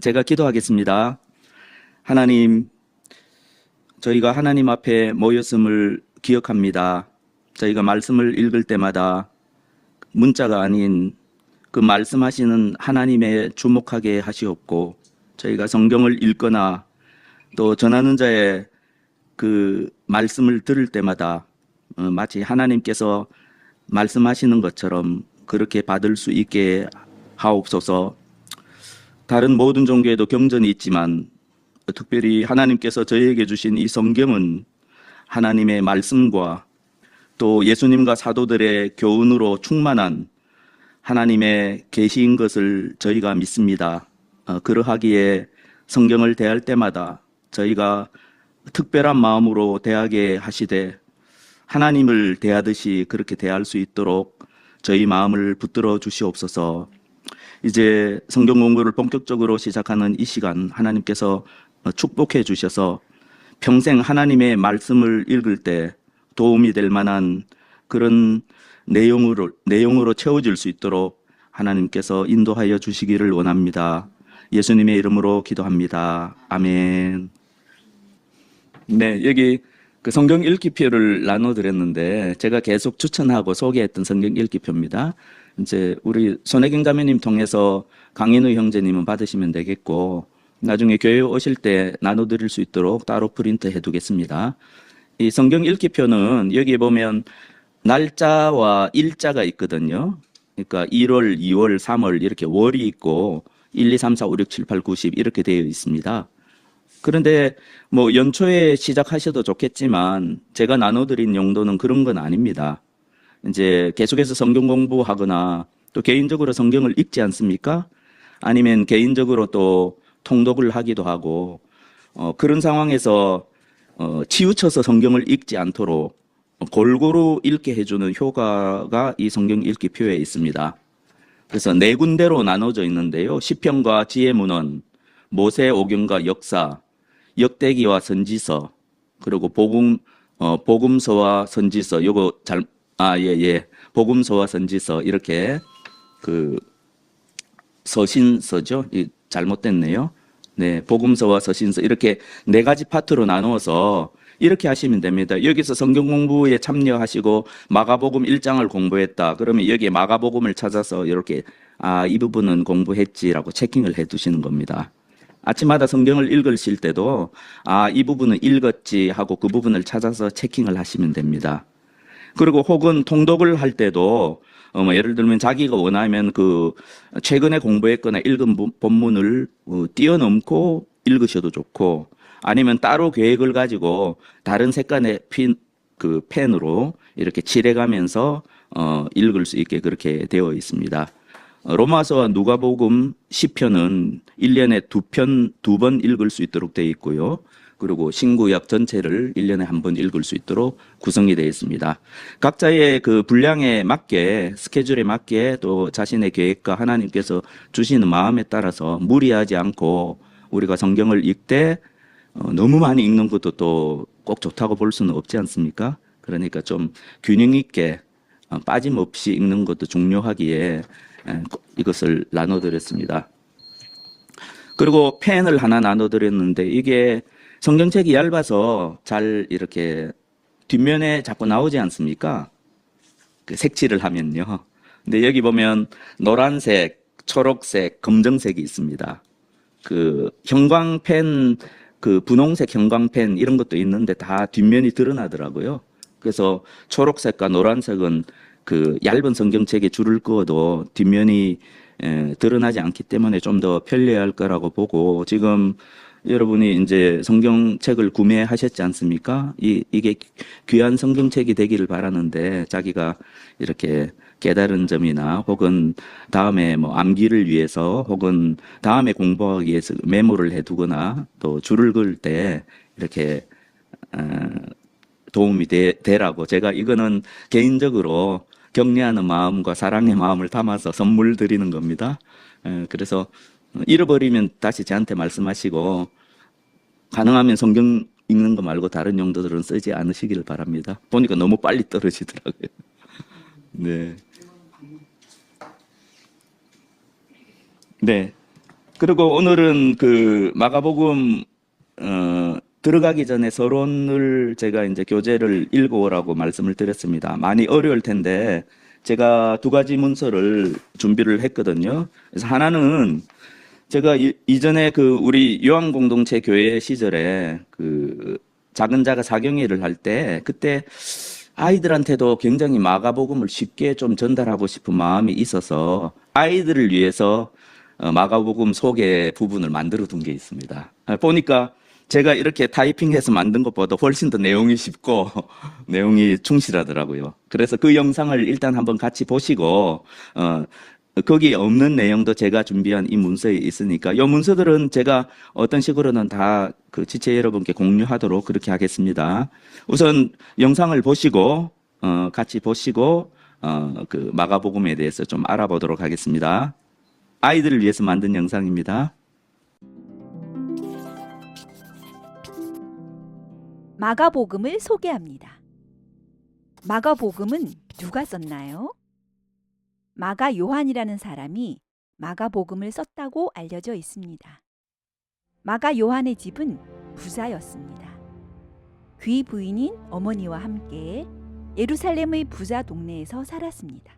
제가 기도하겠습니다. 하나님, 저희가 하나님 앞에 모였음을 기억합니다. 저희가 말씀을 읽을 때마다 문자가 아닌 그 말씀하시는 하나님에 주목하게 하시옵고, 저희가 성경을 읽거나 또 전하는 자의 그 말씀을 들을 때마다 마치 하나님께서 말씀하시는 것처럼 그렇게 받을 수 있게 하옵소서. 다른 모든 종교에도 경전이 있지만 특별히 하나님께서 저희에게 주신 이 성경은 하나님의 말씀과 또 예수님과 사도들의 교훈으로 충만한 하나님의 계시인 것을 저희가 믿습니다. 그러하기에 성경을 대할 때마다 저희가 특별한 마음으로 대하게 하시되 하나님을 대하듯이 그렇게 대할 수 있도록 저희 마음을 붙들어 주시옵소서. 이제 성경 공부를 본격적으로 시작하는 이 시간 하나님께서 축복해 주셔서 평생 하나님의 말씀을 읽을 때 도움이 될 만한 그런 내용으로 채워질 수 있도록 하나님께서 인도하여 주시기를 원합니다. 예수님의 이름으로 기도합니다. 아멘. 네, 여기 그 성경 읽기표를 나눠드렸는데 제가 계속 추천하고 소개했던 성경 읽기표입니다. 이제 우리 손혜경 자매님 통해서 강인우 형제님은 받으시면 되겠고 나중에 교회 오실 때 나눠드릴 수 있도록 따로 프린트 해두겠습니다. 이 성경 읽기표는 여기 보면 날짜와 일자가 있거든요. 그러니까 1월, 2월, 3월 이렇게 월이 있고 1, 2, 3, 4, 5, 6, 7, 8, 9, 10 이렇게 되어 있습니다. 그런데 뭐 연초에 시작하셔도 좋겠지만 제가 나눠드린 용도는 그런 건 아닙니다. 이제 계속해서 성경 공부하거나 또 개인적으로 성경을 읽지 않습니까? 아니면 개인적으로 또 통독을 하기도 하고 그런 상황에서 치우쳐서 성경을 읽지 않도록 골고루 읽게 해주는 효과가 이 성경 읽기표에 있습니다. 그래서 네 군데로 나눠져 있는데요. 시편과 지혜문헌, 모세 오경과 역사, 역대기와 선지서, 그리고 복음서와 선지서, 복음서와 선지서, 이렇게 서신서죠? 잘못됐네요. 네, 복음서와 서신서, 이렇게 네 가지 파트로 나누어서 이렇게 하시면 됩니다. 여기서 성경 공부에 참여하시고 마가복음 1장을 공부했다. 그러면 여기에 마가복음을 찾아서 이렇게 이 부분은 공부했지라고 체킹을 해 두시는 겁니다. 아침마다 성경을 읽으실 때도 이 부분은 읽었지 하고 그 부분을 찾아서 체킹을 하시면 됩니다. 그리고 혹은 통독을 할 때도 예를 들면 자기가 원하면 그 최근에 공부했거나 읽은 본문을 뛰어넘고 읽으셔도 좋고 아니면 따로 계획을 가지고 다른 색깔의 펜으로 이렇게 칠해가면서 읽을 수 있게 그렇게 되어 있습니다. 로마서와 누가복음, 시편은 1년에 두 번 읽을 수 있도록 되어 있고요. 그리고 신구약 전체를 1년에 한 번 읽을 수 있도록 구성이 되어 있습니다. 각자의 그 분량에 맞게, 스케줄에 맞게 또 자신의 계획과 하나님께서 주시는 마음에 따라서 무리하지 않고 우리가 성경을 읽되 너무 많이 읽는 것도 또 꼭 좋다고 볼 수는 없지 않습니까? 그러니까 좀 균형 있게 빠짐없이 읽는 것도 중요하기에 이것을 나눠드렸습니다. 그리고 펜을 하나 나눠드렸는데 이게 성경책이 얇아서 잘 이렇게 뒷면에 자꾸 나오지 않습니까? 그 색칠을 하면요. 근데 여기 보면 노란색, 초록색, 검정색이 있습니다. 그 형광펜, 그 분홍색 형광펜 이런 것도 있는데 다 뒷면이 드러나더라고요. 그래서 초록색과 노란색은 그 얇은 성경책에 줄을 그어도 뒷면이 드러나지 않기 때문에 좀 더 편리할 거라고 보고 지금 여러분이 이제 성경책을 구매하셨지 않습니까? 이게 귀한 성경책이 되기를 바라는데 자기가 이렇게 깨달은 점이나 혹은 다음에 뭐 암기를 위해서 혹은 다음에 공부하기 위해서 메모를 해두거나 또 줄을 그을 때 이렇게 도움이 되라고 제가 이거는 개인적으로 격려하는 마음과 사랑의 마음을 담아서 선물 드리는 겁니다. 그래서 잃어버리면 다시 저한테 말씀하시고 가능하면 성경 읽는 거 말고 다른 용도들은 쓰지 않으시기를 바랍니다. 보니까 너무 빨리 떨어지더라고요. 네. 네. 그리고 오늘은 그 마가복음 들어가기 전에 서론을 제가 이제 교재를 읽어오라고 말씀을 드렸습니다. 많이 어려울 텐데 제가 두 가지 문서를 준비를 했거든요. 그래서 하나는 제가 이전에 그 우리 요한 공동체 교회 시절에 그 작은 자가 사경회를 할 때 그때 아이들한테도 굉장히 마가복음을 쉽게 좀 전달하고 싶은 마음이 있어서 아이들을 위해서 마가복음 소개 부분을 만들어 둔 게 있습니다. 보니까 제가 이렇게 타이핑해서 만든 것보다 훨씬 더 내용이 쉽고 내용이 충실하더라고요. 그래서 그 영상을 일단 한번 같이 보시고 거기 없는 내용도 제가 준비한 이 문서에 있으니까 이 문서들은 제가 어떤 식으로는 다 그 지체 여러분께 공유하도록 그렇게 하겠습니다. 우선 영상을 보시고 같이 보시고 그 마가복음에 대해서 좀 알아보도록 하겠습니다. 아이들을 위해서 만든 영상입니다. 마가복음을 소개합니다. 마가복음은 누가 썼나요? 마가 요한이라는 사람이 마가복음을 썼다고 알려져 있습니다. 마가 요한의 집은 부자였습니다. 귀 부인인 어머니와 함께 예루살렘의 부자 동네에서 살았습니다.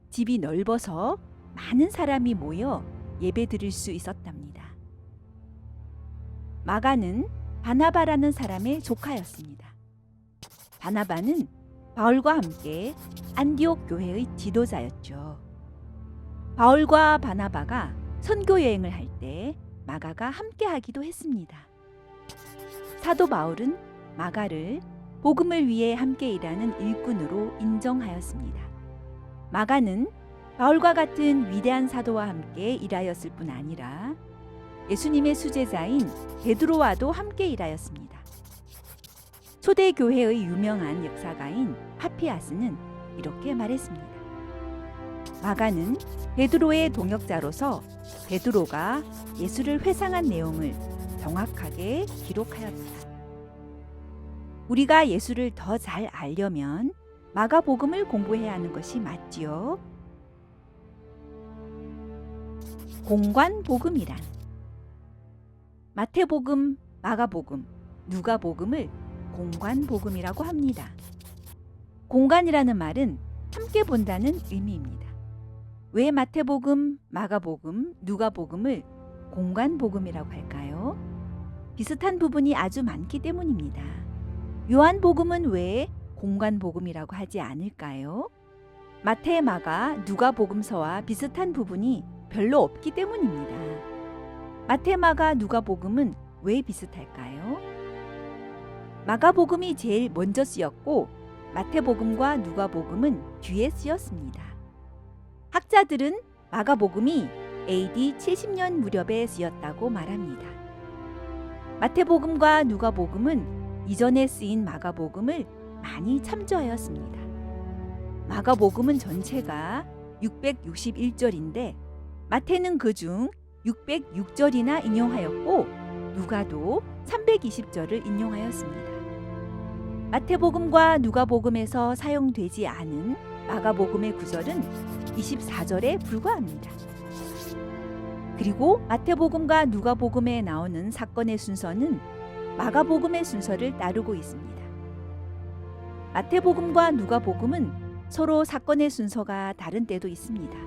집이 넓어서 많은 사람이 모여 예배드릴 수 있었답니다. 마가는 바나바라는 사람의 조카였습니다. 바나바는 바울과 함께 안디옥 교회의 지도자였죠. 바울과 바나바가 선교 여행을 할 때 마가가 함께 하기도 했습니다. 사도 바울은 마가를 복음을 위해 함께 일하는 일꾼으로 인정하였습니다. 마가는 바울과 같은 위대한 사도와 함께 일하였을 뿐 아니라 예수님의 수제자인 베드로와도 함께 일하였습니다. 초대교회의 유명한 역사가인 파피아스는 이렇게 말했습니다. 마가는 베드로의 동역자로서 베드로가 예수를 회상한 내용을 정확하게 기록하였다. 우리가 예수를 더 잘 알려면 마가복음을 공부해야 하는 것이 맞지요. 공관복음이란 마태복음, 마가복음, 누가복음을 공관복음이라고 합니다. 공관이라는 말은 함께 본다는 의미입니다. 왜 마태복음, 마가복음, 누가복음을 공관복음이라고 할까요? 비슷한 부분이 아주 많기 때문입니다. 요한복음은 왜 공관복음이라고 하지 않을까요? 마태, 마가, 누가복음서와 비슷한 부분이 별로 없기 때문입니다. 마태, 마가, 누가복음은 왜 비슷할까요? 마가복음이 제일 먼저 쓰였고 마태복음과 누가복음은 뒤에 쓰였습니다. 학자들은 마가복음이 AD 70년 무렵에 쓰였다고 말합니다. 마태복음과 누가복음은 이전에 쓰인 마가복음을 많이 참조하였습니다. 마가복음은 전체가 661절인데 마태는 그중 606절이나 인용하였고 누가도 320절을 인용하였습니다. 마태복음과 누가복음에서 사용되지 않은 마가복음의 구절은 24절에 불과합니다. 그리고 마태복음과 누가복음에 나오는 사건의 순서는 마가복음의 순서를 따르고 있습니다. 마태복음과 누가복음은 서로 사건의 순서가 다른 때도 있습니다.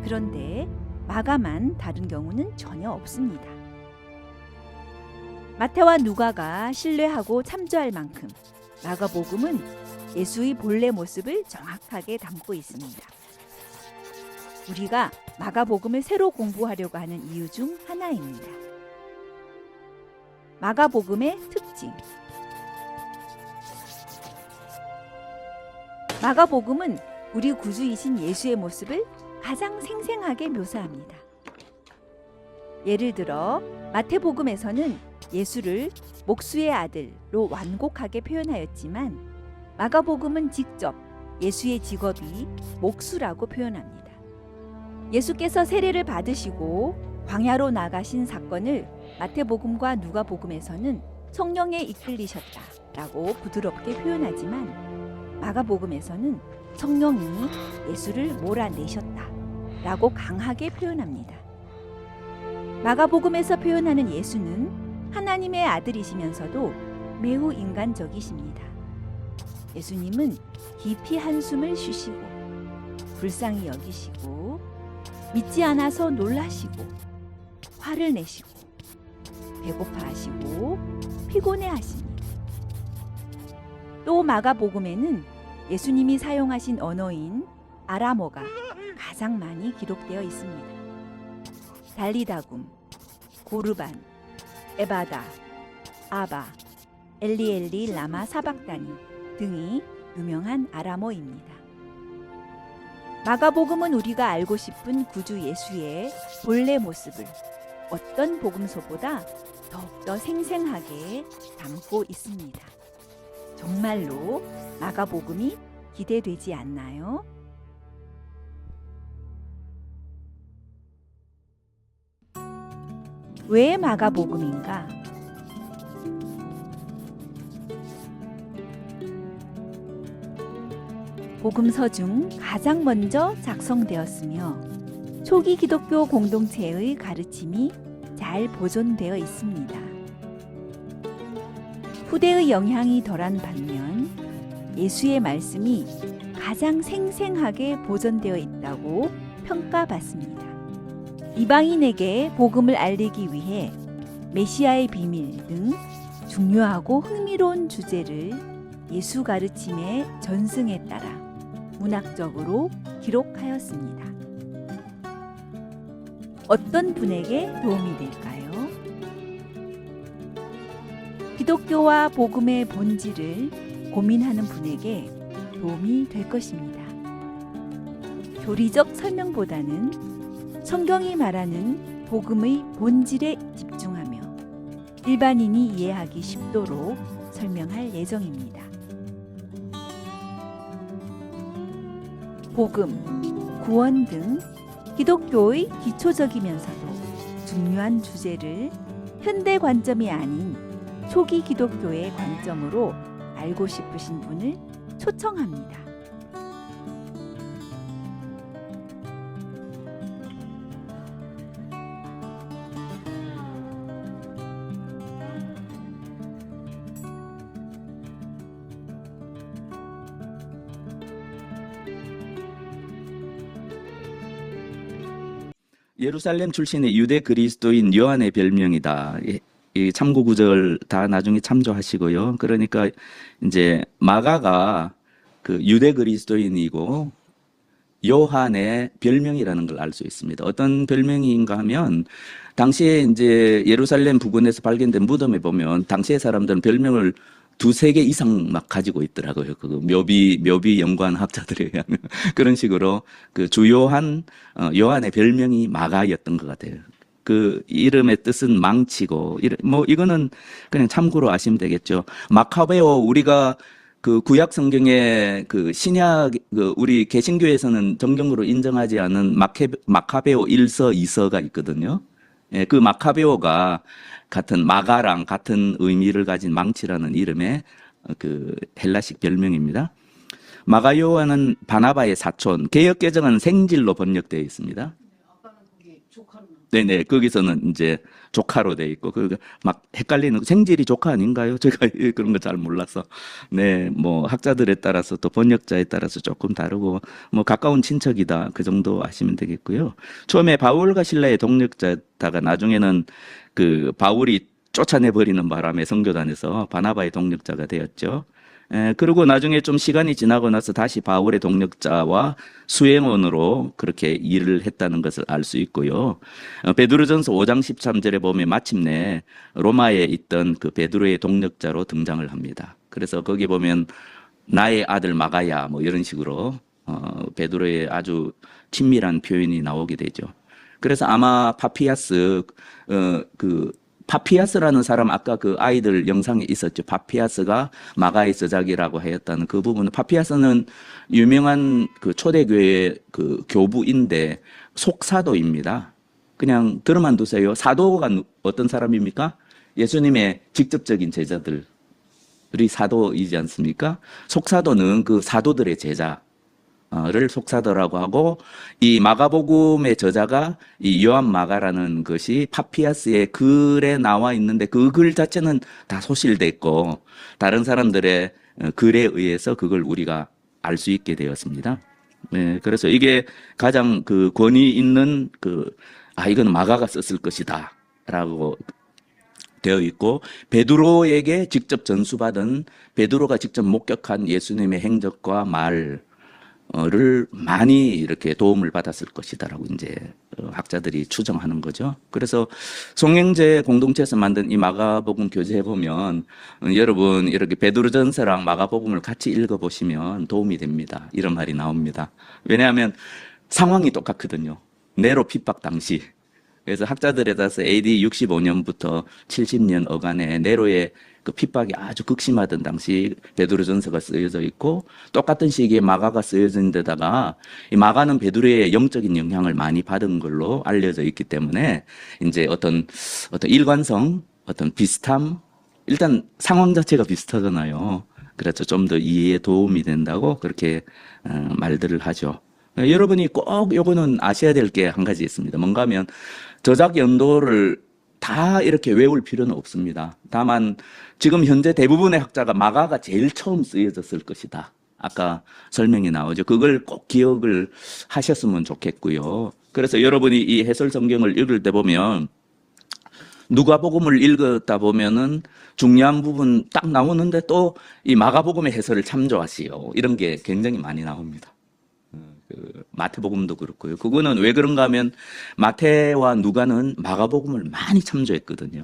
그런데 마가만 다른 경우는 전혀 없습니다. 마태와 누가가 신뢰하고 참조할 만큼 마가복음은 예수의 본래 모습을 정확하게 담고 있습니다. 우리가 마가복음을 새로 공부하려고 하는 이유 중 하나입니다. 마가복음의 특징. 마가복음은 우리 구주이신 예수의 모습을 가장 생생하게 묘사합니다. 예를 들어 마태복음에서는 예수를 목수의 아들로 완곡하게 표현하였지만 마가복음은 직접 예수의 직업이 목수라고 표현합니다. 예수께서 세례를 받으시고 광야로 나가신 사건을 마태복음과 누가복음에서는 성령에 이끌리셨다라고 부드럽게 표현하지만 마가복음에서는 성령이 예수를 몰아내셨다라고 강하게 표현합니다. 마가복음에서 표현하는 예수는 하나님의 아들이시면서도 매우 인간적이십니다. 예수님은 깊이 한숨을 쉬시고 불쌍히 여기시고 믿지 않아서 놀라시고 화를 내시고 배고파하시고 피곤해하십니다. 또 마가복음에는 예수님이 사용하신 언어인 아람어가 가장 많이 기록되어 있습니다. 달리다굼, 고르반, 에바다, 아바, 엘리엘리 라마 사박다니 등이 유명한 아람어입니다. 마가복음은 우리가 알고 싶은 구주 예수의 본래 모습을 어떤 복음서보다 더욱더 생생하게 담고 있습니다. 정말로 마가복음이 기대되지 않나요? 왜 마가복음인가? 복음서 중 가장 먼저 작성되었으며 초기 기독교 공동체의 가르침이 잘 보존되어 있습니다. 후대의 영향이 덜한 반면 예수의 말씀이 가장 생생하게 보존되어 있다고 평가받습니다. 이방인에게 복음을 알리기 위해 메시아의 비밀 등 중요하고 흥미로운 주제를 예수 가르침의 전승에 따라 문학적으로 기록하였습니다. 어떤 분에게 도움이 될까요? 기독교와 복음의 본질을 고민하는 분에게 도움이 될 것입니다. 교리적 설명보다는 성경이 말하는 복음의 본질에 집중하며 일반인이 이해하기 쉽도록 설명할 예정입니다. 복음, 구원 등 기독교의 기초적이면서도 중요한 주제를 현대 관점이 아닌 초기 기독교의 관점으로 알고 싶으신 분을 초청합니다. 예루살렘 출신의 유대 그리스도인 요한의 별명이다. 이 참고 구절 다 나중에 참조하시고요. 그러니까 이제 마가가 그 유대 그리스도인이고 요한의 별명이라는 걸 알 수 있습니다. 어떤 별명인가 하면 당시에 이제 예루살렘 부근에서 발견된 무덤에 보면 당시의 사람들은 별명을 두세 개 이상 막 가지고 있더라고요. 그 묘비 연구한 학자들에 의하면 그런 식으로 그 주요한 요한의 별명이 마가였던 것 같아요. 그 이름의 뜻은 망치고 뭐 이거는 그냥 참고로 아시면 되겠죠. 마카베오 우리가 그 구약 성경에 그 신약 그 우리 개신교에서는 정경으로 인정하지 않은 마카베오 1서 2서가 있거든요. 예, 그 마카베오가 같은 마가랑 같은 의미를 가진 망치라는 이름의 그 헬라식 별명입니다. 마가 요한은 바나바의 사촌, 개역개정은 생질로 번역되어 있습니다. 네네, 거기서는 이제 조카로 돼 있고, 막 헷갈리는, 생질이 조카 아닌가요? 제가 그런 거 잘 몰라서. 네, 뭐, 학자들에 따라서 또 번역자에 따라서 조금 다르고, 뭐, 가까운 친척이다. 그 정도 아시면 되겠고요. 처음에 바울과 실라의 동력자다가 나중에는 그 바울이 쫓아내버리는 바람에 선교단에서 바나바의 동력자가 되었죠. 그리고 나중에 좀 시간이 지나고 나서 다시 바울의 동력자와 수행원으로 그렇게 일을 했다는 것을 알 수 있고요. 베드로전서 5장 13절에 보면 마침내 로마에 있던 그 베드로의 동력자로 등장을 합니다. 그래서 거기 보면 나의 아들 마가야 뭐 이런 식으로 베드로의 아주 친밀한 표현이 나오게 되죠. 그래서 아마 파피아스라는 사람 아까 그 아이들 영상에 있었죠. 파피아스가 마가의 저작이라고 하였다는 그 부분은 파피아스는 유명한 그 초대교회 그 교부인데 속사도입니다. 그냥 들어만 두세요. 사도가 어떤 사람입니까? 예수님의 직접적인 제자들이 사도이지 않습니까? 속사도는 그 사도들의 제자. 를 속사도라고 하고, 이 마가복음의 저자가 이 요한 마가라는 것이 파피아스의 글에 나와 있는데 그 글 자체는 다 소실돼 있고 다른 사람들의 글에 의해서 그걸 우리가 알 수 있게 되었습니다. 네, 그래서 이게 가장 그 권위 있는 이건 마가가 썼을 것이다 라고 되어 있고, 베드로에게 직접 전수받은, 베드로가 직접 목격한 예수님의 행적과 말을 많이 이렇게 도움을 받았을 것이다라고 이제 학자들이 추정하는 거죠. 그래서 송영제 공동체에서 만든 이 마가복음 교재에 보면 여러분 이렇게 베드로전서랑 마가복음을 같이 읽어보시면 도움이 됩니다. 이런 말이 나옵니다. 왜냐하면 상황이 똑같거든요. 네로 핍박 당시. 그래서 학자들에 따라서 AD 65년부터 70년 어간에 네로의 그 핍박이 아주 극심하던 당시 베드로전서가 쓰여져 있고, 똑같은 시기에 마가가 쓰여진 데다가 이 마가는 베드로의 영적인 영향을 많이 받은 걸로 알려져 있기 때문에 이제 어떤 일관성, 어떤 비슷함, 일단 상황 자체가 비슷하잖아요. 그래서 좀 더 이해에 도움이 된다고 그렇게 말들을 하죠. 여러분이 꼭 요거는 아셔야 될 게 한 가지 있습니다. 뭔가 하면 저작 연도를 다 이렇게 외울 필요는 없습니다. 다만 지금 현재 대부분의 학자가 마가가 제일 처음 쓰여졌을 것이다. 아까 설명이 나오죠. 그걸 꼭 기억을 하셨으면 좋겠고요. 그래서 여러분이 이 해설 성경을 읽을 때 보면 누가복음을 읽었다 보면은 중요한 부분 딱 나오는데 또 이 마가복음의 해설을 참조하시오. 이런 게 굉장히 많이 나옵니다. 마태복음도 그렇고요. 그거는 왜 그런가 하면 마태와 누가는 마가복음을 많이 참조했거든요.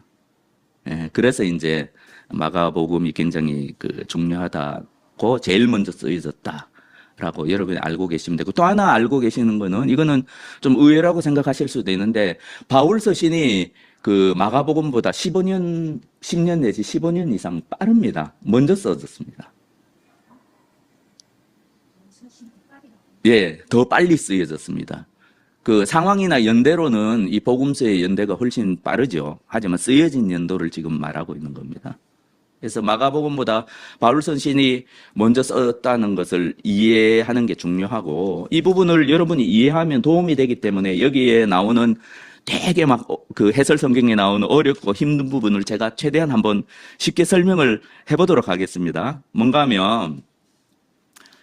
예, 그래서 이제 마가복음이 굉장히 중요하다고 제일 먼저 쓰여졌다라고 여러분이 알고 계시면 되고, 또 하나 알고 계시는 거는, 이거는 좀 의외라고 생각하실 수도 있는데, 바울 서신이 그 마가복음보다 10년 내지 15년 이상 빠릅니다. 먼저 써졌습니다. 예, 더 빨리 쓰여졌습니다. 그 상황이나 연대로는 이 복음서의 연대가 훨씬 빠르죠. 하지만 쓰여진 연도를 지금 말하고 있는 겁니다. 그래서 마가복음보다 바울 선신이 먼저 썼다는 것을 이해하는 게 중요하고, 이 부분을 여러분이 이해하면 도움이 되기 때문에 여기에 나오는 되게 막 그 해설 성경에 나오는 어렵고 힘든 부분을 제가 최대한 한번 쉽게 설명을 해보도록 하겠습니다. 뭔가 하면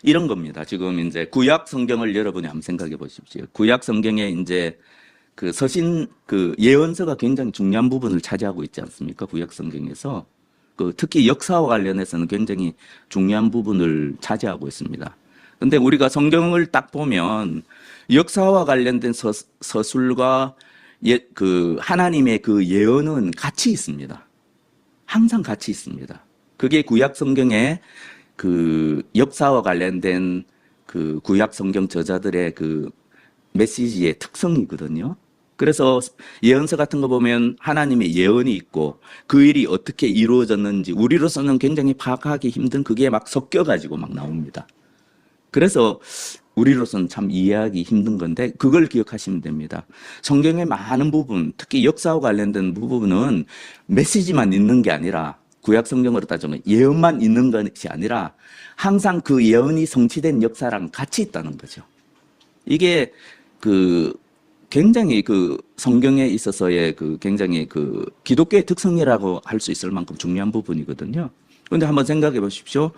이런 겁니다. 지금 이제 구약 성경을 여러분이 한번 생각해 보십시오. 구약 성경에 이제 그 서신, 그 예언서가 굉장히 중요한 부분을 차지하고 있지 않습니까? 구약 성경에서. 특히 역사와 관련해서는 굉장히 중요한 부분을 차지하고 있습니다. 근데 우리가 성경을 딱 보면 역사와 관련된 서술과 하나님의 그 예언은 같이 있습니다. 항상 같이 있습니다. 그게 구약 성경에 그 역사와 관련된 그 구약 성경 저자들의 그 메시지의 특성이거든요. 그래서 예언서 같은 거 보면 하나님의 예언이 있고 그 일이 어떻게 이루어졌는지 우리로서는 굉장히 파악하기 힘든 그게 막 섞여가지고 막 나옵니다. 그래서 우리로서는 참 이해하기 힘든 건데 그걸 기억하시면 됩니다. 성경의 많은 부분, 특히 역사와 관련된 부분은 메시지만 있는 게 아니라, 구약 성경으로 따지면 예언만 있는 것이 아니라 항상 그 예언이 성취된 역사랑 같이 있다는 거죠. 이게 굉장히 성경에 있어서의 굉장히 기독교의 특성이라고 할 수 있을 만큼 중요한 부분이거든요. 그런데 한번 생각해 보십시오.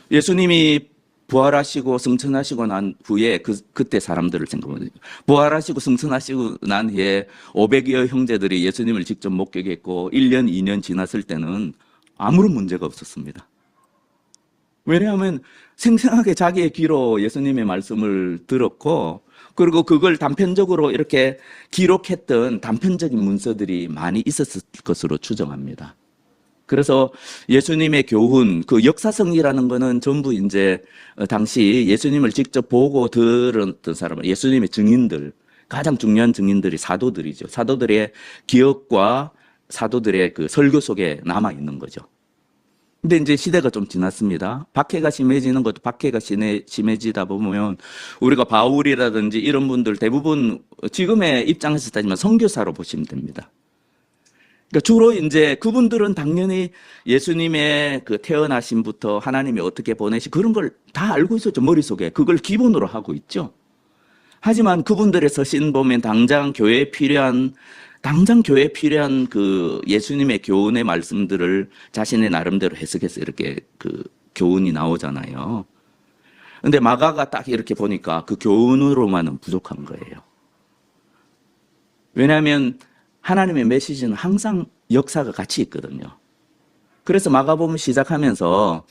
예수님이 부활하시고 승천하시고 난 후에 그때 사람들을 생각해보세요. 부활하시고 승천하시고 난 후에 500여 형제들이 예수님을 직접 목격했고 1년, 2년 지났을 때는 아무런 문제가 없었습니다. 왜냐하면 생생하게 자기의 귀로 예수님의 말씀을 들었고, 그리고 그걸 단편적으로 이렇게 기록했던 단편적인 문서들이 많이 있었을 것으로 추정합니다. 그래서 예수님의 교훈, 그 역사성이라는 거는 전부 이제 당시 예수님을 직접 보고 들었던 사람은 예수님의 증인들, 가장 중요한 증인들이 사도들이죠. 사도들의 기억과 사도들의 그 설교 속에 남아 있는 거죠. 근데 이제 시대가 좀 지났습니다. 박해가 심해지는 것도 박해가 심해지다 보면 우리가 바울이라든지 이런 분들 대부분 지금의 입장에서 따지면 선교사로 보시면 됩니다. 그러니까 주로 이제 그분들은 당연히 예수님의 그 태어나심부터 하나님이 어떻게 보내시 그런 걸 다 알고 있었죠. 머릿속에. 그걸 기본으로 하고 있죠. 하지만 그분들의 서신 보면 당장 교회에 필요한 그 예수님의 교훈의 말씀들을 자신의 나름대로 해석해서 이렇게 그 교훈이 나오잖아요. 근데 마가가 딱 이렇게 보니까 그 교훈으로만은 부족한 거예요. 왜냐하면 하나님의 메시지는 항상 역사가 같이 있거든요. 그래서 마가복음 시작하면서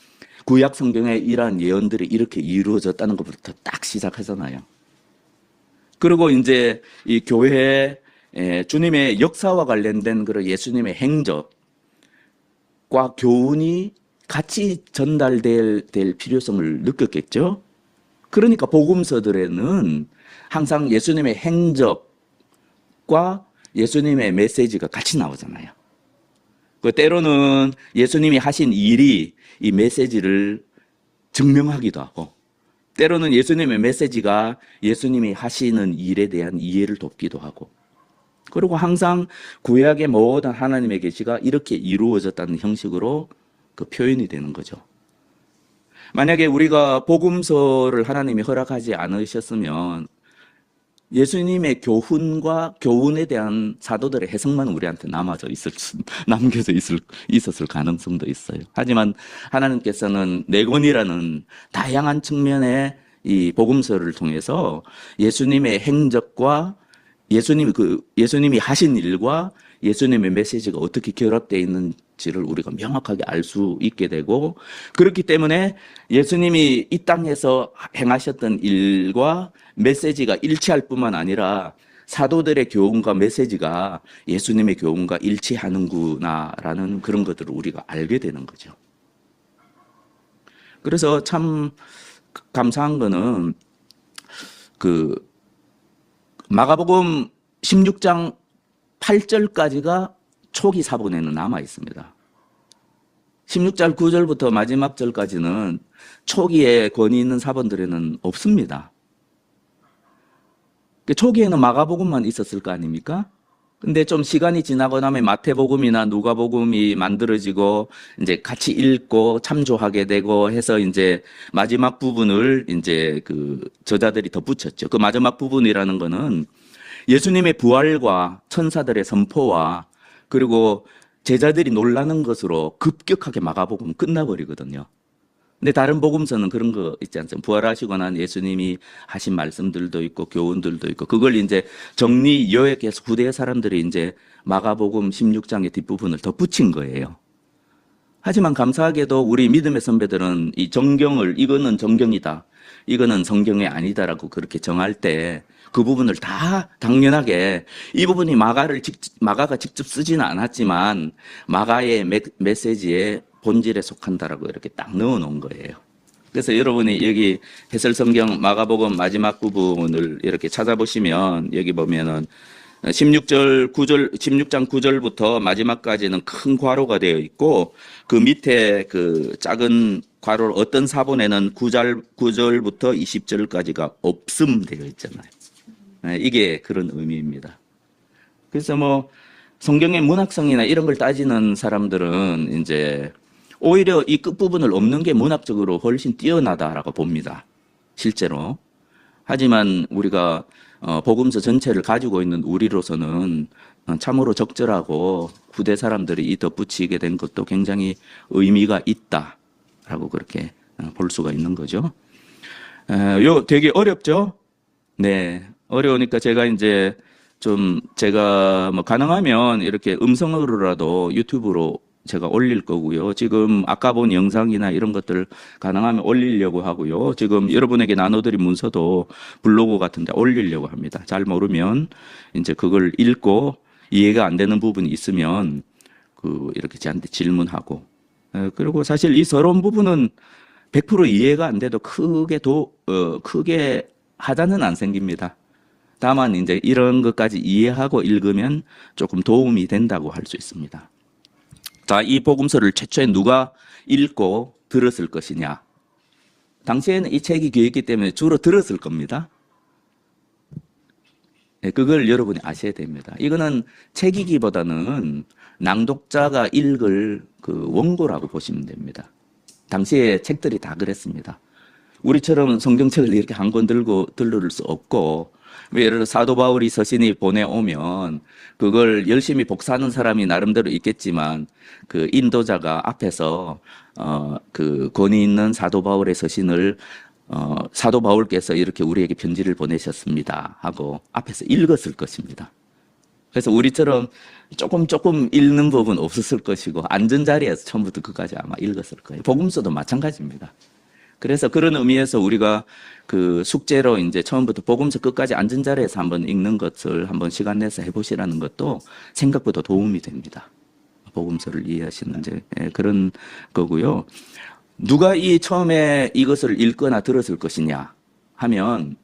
구약 성경에 이러한 예언들이 이렇게 이루어졌다는 것부터 딱 시작하잖아요. 그리고 이제 이 교회에 주님의 역사와 관련된 그런 예수님의 행적과 교훈이 같이 전달될 필요성을 느꼈겠죠. 그러니까 복음서들에는 항상 예수님의 행적과 예수님의 메시지가 같이 나오잖아요. 때로는 예수님이 하신 일이 이 메시지를 증명하기도 하고, 때로는 예수님의 메시지가 예수님이 하시는 일에 대한 이해를 돕기도 하고, 그리고 항상 구약의 모든 하나님의 계시가 이렇게 이루어졌다는 형식으로 그 표현이 되는 거죠. 만약에 우리가 복음서를 하나님이 허락하지 않으셨으면 예수님의 교훈과 교훈에 대한 사도들의 해석만 우리한테 남겨져 있었을 가능성도 있어요. 하지만 하나님께서는 네 권이라는 다양한 측면의 이 복음서를 통해서 예수님의 행적과 예수님이 하신 일과 예수님의 메시지가 어떻게 결합되어 있는지를 우리가 명확하게 알 수 있게 되고, 그렇기 때문에 예수님이 이 땅에서 행하셨던 일과 메시지가 일치할 뿐만 아니라 사도들의 교훈과 메시지가 예수님의 교훈과 일치하는구나라는 그런 것들을 우리가 알게 되는 거죠. 그래서 참 감사한 거는 그 마가복음 16장 8절까지가 초기 사본에는 남아 있습니다. 16절 9절부터 마지막 절까지는 초기에 권위 있는 사본들에는 없습니다. 초기에는 마가복음만 있었을 거 아닙니까? 근데 좀 시간이 지나고 나면 마태복음이나 누가복음이 만들어지고 이제 같이 읽고 참조하게 되고 해서 이제 마지막 부분을 이제 그 저자들이 덧붙였죠. 그 마지막 부분이라는 거는 예수님의 부활과 천사들의 선포와 그리고 제자들이 놀라는 것으로 급격하게 마가복음 끝나버리거든요. 근데 다른 복음서는 그런 거 있지 않습니까? 부활하시고 난 예수님이 하신 말씀들도 있고 교훈들도 있고 그걸 이제 정리 요약해서 후대 사람들이 이제 마가복음 16장의 뒷부분을 덧붙인 거예요. 하지만 감사하게도 우리 믿음의 선배들은 이 정경을 이거는 정경이다, 이거는 성경이 아니다라고 그렇게 정할 때 그 부분을 다 당연하게 이 부분이 마가가 직접 쓰지는 않았지만 마가의 메시지에 본질에 속한다라고 이렇게 딱 넣어 놓은 거예요. 그래서 여러분이 여기 해설 성경 마가복음 마지막 부분을 이렇게 찾아보시면 여기 보면은 16장 9절부터 마지막까지는 큰 괄호가 되어 있고 그 밑에 그 작은 괄호 어떤 사본에는 9절부터 20절까지가 없음 되어 있잖아요. 이게 그런 의미입니다. 그래서 뭐 성경의 문학성이나 이런 걸 따지는 사람들은 이제 오히려 이 끝부분을 없는 게 문학적으로 훨씬 뛰어나다라고 봅니다. 실제로. 하지만 우리가 복음서 전체를 가지고 있는 우리로서는 참으로 적절하고 후대 사람들이 이 덧붙이게 된 것도 굉장히 의미가 있다라고 그렇게 볼 수가 있는 거죠. 되게 어렵죠? 네. 어려우니까 제가 이제 제가 뭐 가능하면 이렇게 음성으로라도 유튜브로 제가 올릴 거고요. 지금 아까 본 영상이나 이런 것들 가능하면 올리려고 하고요. 지금 여러분에게 나눠드린 문서도 블로그 같은 데 올리려고 합니다. 잘 모르면 이제 그걸 읽고 이해가 안 되는 부분이 있으면 이렇게 저한테 질문하고. 그리고 사실 이 서론 부분은 100% 이해가 안 돼도 크게 하자는 안 생깁니다. 다만 이제 이런 것까지 이해하고 읽으면 조금 도움이 된다고 할 수 있습니다. 자, 이 복음서를 최초에 누가 읽고 들었을 것이냐? 당시에는 이 책이 귀했기 때문에 주로 들었을 겁니다. 예, 그걸 여러분이 아셔야 됩니다. 이거는 책이기보다는 낭독자가 읽을 그 원고라고 보시면 됩니다. 당시에 책들이 다 그랬습니다. 우리처럼 성경책을 이렇게 한 권 들을 수 없고, 예를 들어 사도 바울이 서신이 보내오면 그걸 열심히 복사하는 사람이 나름대로 있겠지만 그 인도자가 앞에서 그 권위 있는 사도 바울의 서신을 사도 바울께서 이렇게 우리에게 편지를 보내셨습니다 하고 앞에서 읽었을 것입니다. 그래서 우리처럼 조금 읽는 법은 없었을 것이고 앉은 자리에서 처음부터 끝까지 아마 읽었을 거예요. 복음서도 마찬가지입니다. 그래서 그런 의미에서 우리가 그 숙제로 이제 처음부터 복음서 끝까지 앉은 자리에서 한번 읽는 것을 한번 시간 내서 해보시라는 것도 생각보다 도움이 됩니다. 복음서를 이해하시는 이제 그런 거고요. 누가 이 처음에 이것을 읽거나 들었을 것이냐 하면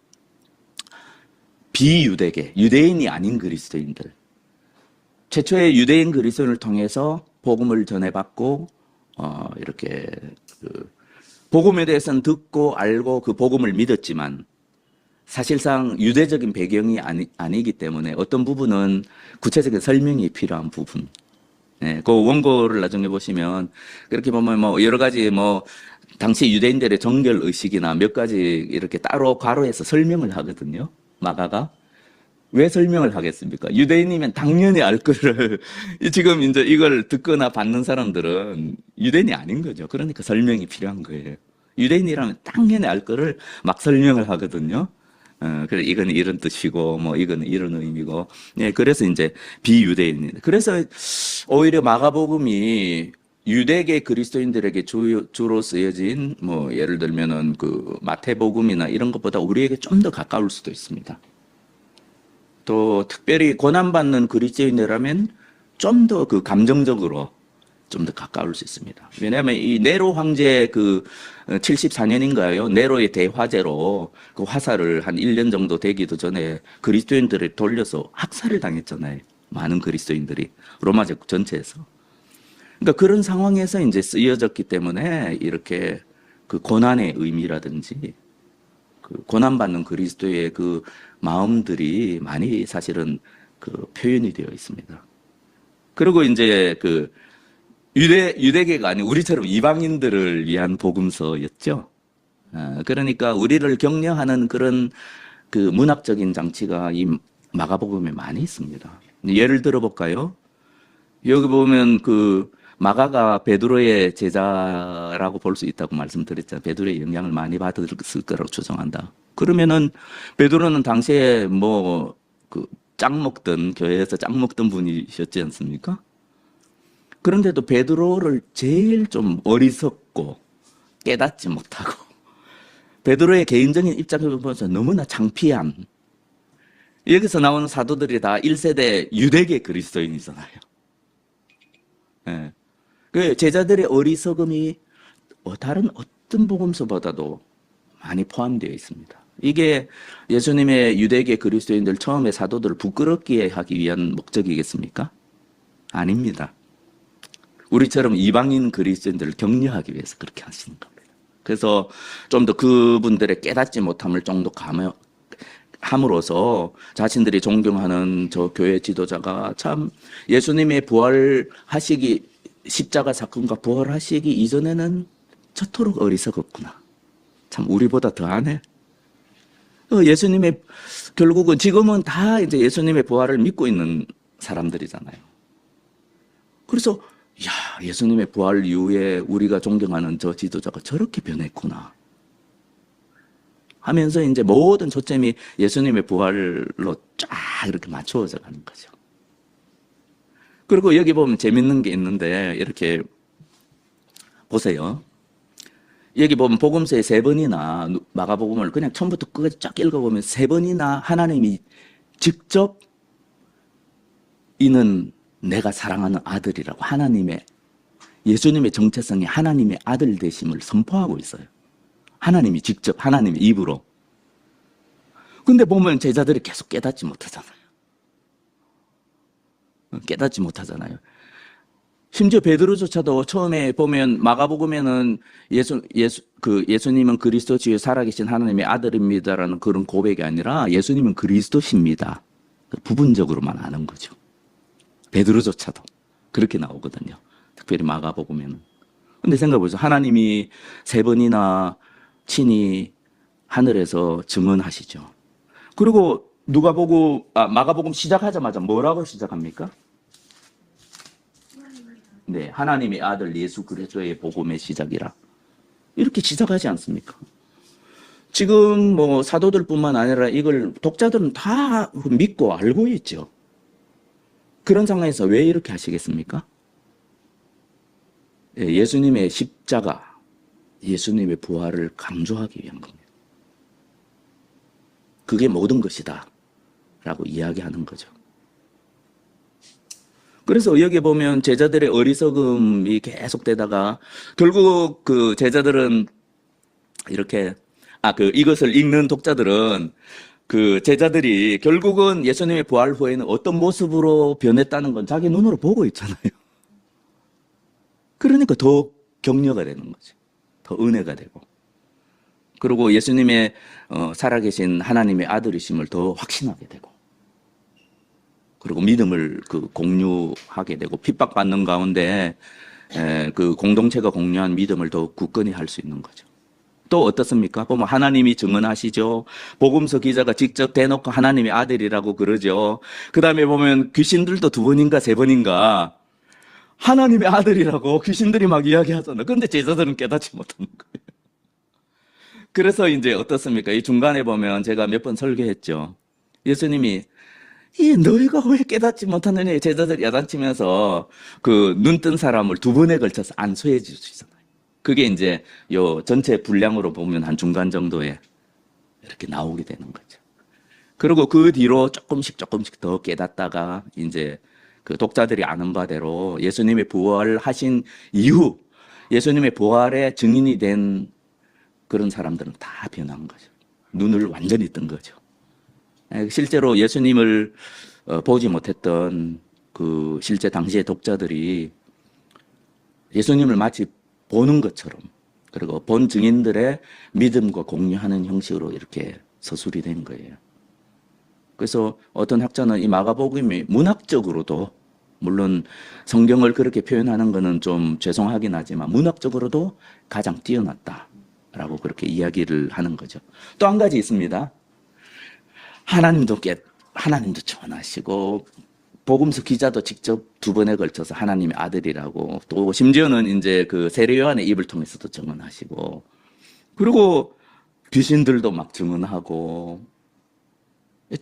비유대계, 유대인이 아닌 그리스도인들. 최초의 유대인 그리스도인을 통해서 복음을 전해받고 이렇게 복음에 대해서는 듣고 알고 그 복음을 믿었지만 사실상 유대적인 배경이 아니기 때문에 어떤 부분은 구체적인 설명이 필요한 부분. 네, 그 원고를 나중에 보시면 그렇게 보면 뭐 여러 가지 뭐 당시 유대인들의 정결 의식이나 몇 가지 이렇게 따로 괄호해서 설명을 하거든요. 마가가. 왜 설명을 하겠습니까? 유대인이면 당연히 알 거를 지금 이제 이걸 듣거나 받는 사람들은 유대인이 아닌 거죠. 그러니까 설명이 필요한 거예요. 유대인이라면 당연히 알 거를 막 설명을 하거든요. 그래 이건 이런 뜻이고 뭐 이건 이런 의미고. 네, 그래서 이제 비유대인입니다. 그래서 오히려 마가복음이 유대계 그리스도인들에게 주로 쓰여진 뭐 예를 들면은 그 마태복음이나 이런 것보다 우리에게 좀 더 가까울 수도 있습니다. 또 특별히 고난받는 그리스도인이라면 좀 더 그 감정적으로 좀 더 가까울 수 있습니다. 왜냐하면 이 네로 황제 그 74년인가요? 네로의 대화제로 그 화살을 한 1년 정도 되기도 전에 그리스도인들을 돌려서 학살을 당했잖아요. 많은 그리스도인들이 로마 제국 전체에서. 그러니까 그런 상황에서 이제 쓰여졌기 때문에 이렇게 그 고난의 의미라든지 그 고난받는 그리스도의 그 마음들이 많이 사실은 그 표현이 되어 있습니다. 그리고 이제 그 유대계가 아닌 우리처럼 이방인들을 위한 복음서였죠. 그러니까 우리를 격려하는 그런 그 문학적인 장치가 이 마가복음에 많이 있습니다. 예를 들어 볼까요? 여기 보면 그 마가가 베드로의 제자라고 볼 수 있다고 말씀드렸잖아요. 베드로의 영향을 많이 받았을 거라고 추정한다. 그러면은 베드로는 당시에 뭐 그 짱 먹던 교회에서 짱 먹던 분이셨지 않습니까? 그런데도 베드로를 제일 좀 어리석고 깨닫지 못하고 베드로의 개인적인 입장을 보면서 너무나 창피한 여기서 나오는 사도들이 다 1세대 유대계 그리스도인이잖아요. 네. 그 제자들의 어리석음이 다른 어떤 복음서보다도 많이 포함되어 있습니다. 이게 예수님의 유대계 그리스도인들 처음에 사도들을 부끄럽게 하기 위한 목적이겠습니까? 아닙니다. 우리처럼 이방인 그리스도인들을 격려하기 위해서 그렇게 하시는 겁니다. 그래서 좀 더 그분들의 깨닫지 못함을 좀 더 함으로써 자신들이 존경하는 저 교회 지도자가 참 예수님의 부활하시기 십자가 사건과 부활하시기 이전에는 저토록 어리석었구나. 참 우리보다 더하네. 예수님의 결국은 지금은 다 이제 예수님의 부활을 믿고 있는 사람들이잖아요. 그래서 야, 예수님의 부활 이후에 우리가 존경하는 저 지도자가 저렇게 변했구나 하면서 이제 모든 초점이 예수님의 부활로 쫙 이렇게 맞추어져 가는 거죠. 그리고 여기 보면 재밌는 게 있는데 이렇게 보세요. 여기 보면 복음서에 3번이나 마가복음을 그냥 처음부터 끝까지 쫙 읽어보면 3번이나 하나님이 직접 이는 내가 사랑하는 아들이라고 하나님의 예수님의 정체성이 하나님의 아들 되심을 선포하고 있어요. 하나님이 직접 하나님의 입으로. 근데 보면 제자들이 계속 깨닫지 못하잖아요. 깨닫지 못하잖아요. 심지어 베드로조차도 처음에 보면 마가복음에는 예수님은 그리스도 주에 살아계신 하나님의 아들입니다라는 그런 고백이 아니라 예수님은 그리스도십니다. 부분적으로만 아는 거죠. 베드로조차도 그렇게 나오거든요. 특별히 마가복음에는. 근데 생각해보세요. 하나님이 3번이나 친히 하늘에서 증언하시죠. 그리고 마가복음 시작하자마자 뭐라고 시작합니까? 네, 하나님의 아들 예수 그리스도의 복음의 시작이라. 이렇게 시작하지 않습니까? 지금 뭐 사도들뿐만 아니라 이걸 독자들은 다 믿고 알고 있죠. 그런 상황에서 왜 이렇게 하시겠습니까? 예수님의 십자가, 예수님의 부활을 강조하기 위한 겁니다. 그게 모든 것이다 라고 이야기하는 거죠. 그래서 여기 보면 제자들의 어리석음이 계속되다가 결국 그 제자들은 이렇게 이것을 읽는 독자들은 그 제자들이 결국은 예수님의 부활 후에는 어떤 모습으로 변했다는 건 자기 눈으로 보고 있잖아요. 그러니까 더 격려가 되는 거죠. 더 은혜가 되고. 그리고 예수님의 살아계신 하나님의 아들이심을 더 확신하게 되고. 그리고 믿음을 공유하게 되고 핍박받는 가운데 그 공동체가 공유한 믿음을 더 굳건히 할 수 있는 거죠. 또 어떻습니까? 보면 하나님이 증언하시죠. 복음서 기자가 직접 대놓고 하나님의 아들이라고 그러죠. 그 다음에 보면 귀신들도 2번인가 3번인가 하나님의 아들이라고 귀신들이 막 이야기하잖아요. 그런데 제자들은 깨닫지 못하는 거예요. 그래서 이제 어떻습니까? 이 중간에 보면 제가 몇 번 설교했죠. 예수님이 너희가 왜 깨닫지 못하느냐 제자들 야단치면서 그 눈 뜬 사람을 2번에 걸쳐서 안수해 주시잖아요. 그게 이제 요 전체 분량으로 보면 한 중간 정도에 이렇게 나오게 되는 거죠. 그리고 그 뒤로 조금씩 더 깨닫다가 이제 그 독자들이 아는 바대로 예수님의 부활하신 이후 예수님의 부활의 증인이 된 그런 사람들은 다 변한 거죠. 눈을 완전히 뜬 거죠. 실제로 예수님을 보지 못했던 그 실제 당시의 독자들이 예수님을 마치 보는 것처럼 그리고 본 증인들의 믿음과 공유하는 형식으로 이렇게 서술이 된 거예요. 그래서 어떤 학자는 이 마가복음이 문학적으로도 물론 성경을 그렇게 표현하는 것은 좀 죄송하긴 하지만 문학적으로도 가장 뛰어났다라고 그렇게 이야기를 하는 거죠. 또 한 가지 있습니다. 하나님도 전하시고 복음서 기자도 직접 2번에 걸쳐서 하나님의 아들이라고 또 심지어는 이제 그 세례 요한의 입을 통해서도 증언하시고 그리고 귀신들도 막 증언하고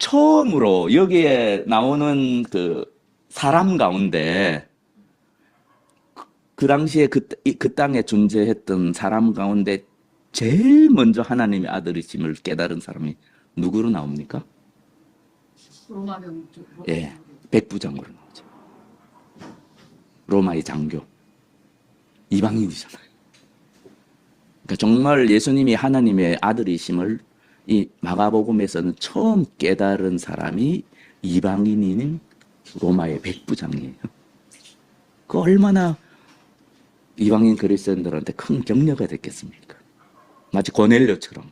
처음으로 여기에 나오는 그 사람 가운데 그 당시에 그 땅에 존재했던 사람 가운데 제일 먼저 하나님의 아들이심을 깨달은 사람이 누구로 나옵니까? 로마 병. 예, 백부장으로 나오죠. 로마의 장교. 이방인이잖아요. 그러니까 정말 예수님이 하나님의 아들이심을 이 마가복음에서는 처음 깨달은 사람이 이방인인 로마의 백부장이에요. 그 얼마나 이방인 그리스도인들한테 큰 격려가 됐겠습니까? 마치 고넬료처럼.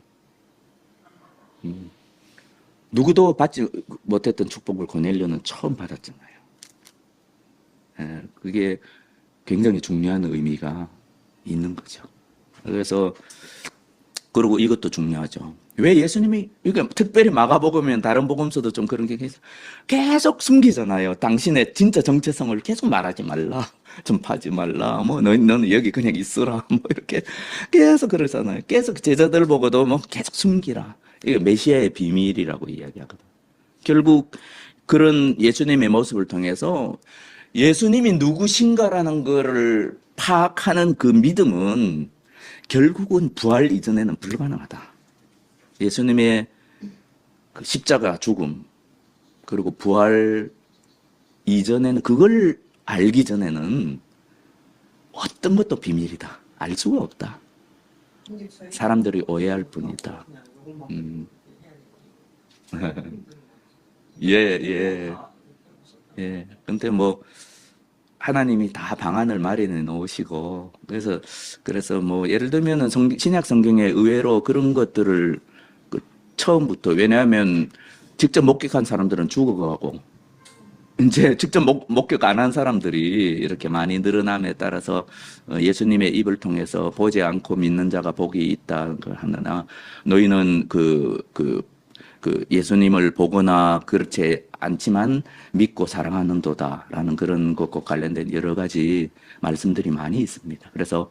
누구도 받지 못했던 축복을 고넬료는 처음 받았잖아요. 그게 굉장히 중요한 의미가 있는 거죠. 그래서 그리고 이것도 중요하죠. 왜 예수님이 이게 특별히 마가복음이면 다른 복음서도 좀 그런 게 계속 숨기잖아요. 당신의 진짜 정체성을 계속 말하지 말라, 전파하지 말라, 뭐 너는 여기 그냥 있으라, 뭐 이렇게 계속 그러잖아요. 계속 제자들 보고도 뭐 계속 숨기라. 이게 메시아의 비밀이라고 이야기하거든. 결국 그런 예수님의 모습을 통해서 예수님이 누구신가라는 거를 파악하는 그 믿음은 결국은 부활 이전에는 불가능하다. 예수님의 그 십자가 죽음 그리고 부활 이전에는 그걸 알기 전에는 어떤 것도 비밀이다. 알 수가 없다. 사람들이 오해할 뿐이다. 예. 근데 뭐 하나님이 다 방안을 마련해 놓으시고 그래서 뭐 예를 들면은 신약 성경에 의외로 그런 것들을 처음부터 왜냐하면 직접 목격한 사람들은 죽어가고 이제 직접 목격 안 한 사람들이 이렇게 많이 늘어남에 따라서 예수님의 입을 통해서 보지 않고 믿는 자가 복이 있다 하느나 너희는 그 예수님을 보거나 그렇지 않지만 믿고 사랑하는도다라는 그런 것과 관련된 여러 가지 말씀들이 많이 있습니다. 그래서